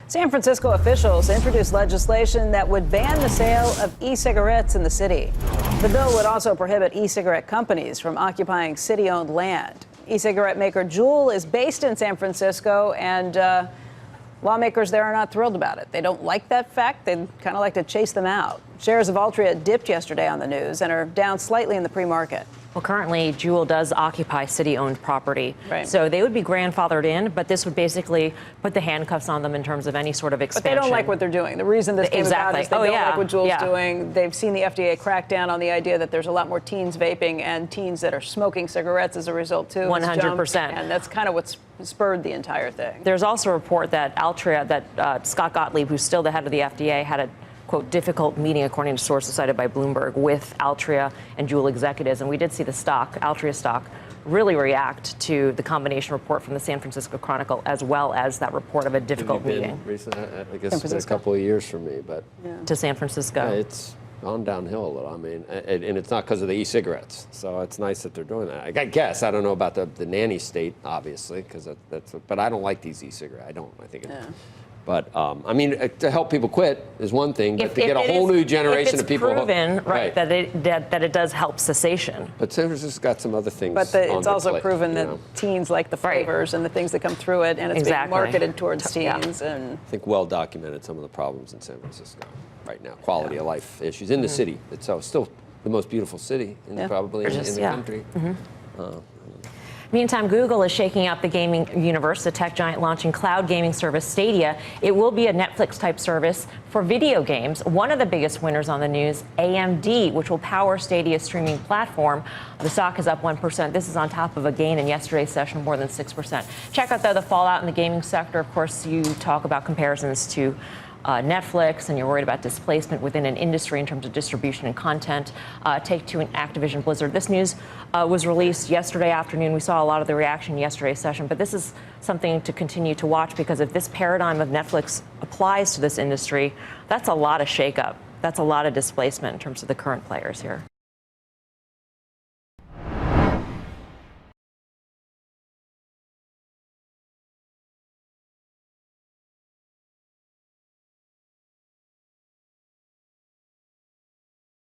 San Francisco officials introduced legislation that would ban the sale of e-cigarettes in the city. The bill would also prohibit e-cigarette companies from occupying city-owned land. E-cigarette maker Juul is based in San Francisco, and lawmakers there are not thrilled about it. They don't like that fact. They'd kind of like to chase them out. Shares of Altria dipped yesterday on the news and are down slightly in the pre-market. Well, currently, Juul does occupy city-owned property. Right. So they would be grandfathered in, but this would basically put the handcuffs on them in terms of any sort of expansion. But they don't like what they're doing. The reason this came about is they don't like what Juul's doing. They've seen the FDA crack down on the idea that there's a lot more teens vaping and teens that are smoking cigarettes as a result, too. 100%. And that's kind of what's spurred the entire thing. There's also a report that Altria, that Scott Gottlieb, who's still the head of the FDA, had a quote, difficult meeting, according to sources cited by Bloomberg, with Altria and Juul executives. And we did see the stock, Altria stock, really react to the combination report from the San Francisco Chronicle, as well as that report of a difficult meeting. Recently, I guess it's been a couple of years for me, but to San Francisco. It's gone downhill a little. I mean, and it's not because of the e-cigarettes. So it's nice that they're doing that. I guess I don't know about the nanny state, obviously, because but I don't like these e-cigarettes. I think. But, I mean, to help people quit is one thing, but to get a whole new generation of people. If it's proven, right, that it does help cessation. But San Francisco's got some other things. But it's also proven that teens like the flavors and the things that come through it, and it's being marketed towards teens. And I think well documented some of the problems in San Francisco right now. Quality of life issues in the city. It's still the most beautiful city probably in the country. Meantime, Google is shaking out the gaming universe, the tech giant launching cloud gaming service Stadia. It will be a Netflix-type service for video games. One of the biggest winners on the news, AMD, which will power Stadia's streaming platform. The stock is up 1%. This is on top of a gain in yesterday's session, more than 6%. Check out, though, the fallout in the gaming sector. Of course, you talk about comparisons to Netflix, and you're worried about displacement within an industry in terms of distribution and content. Take-Two and Activision Blizzard. This news was released yesterday afternoon. We saw a lot of the reaction yesterday's session, but this is something to continue to watch, because if this paradigm of Netflix applies to this industry, that's a lot of shakeup. That's a lot of displacement in terms of the current players here.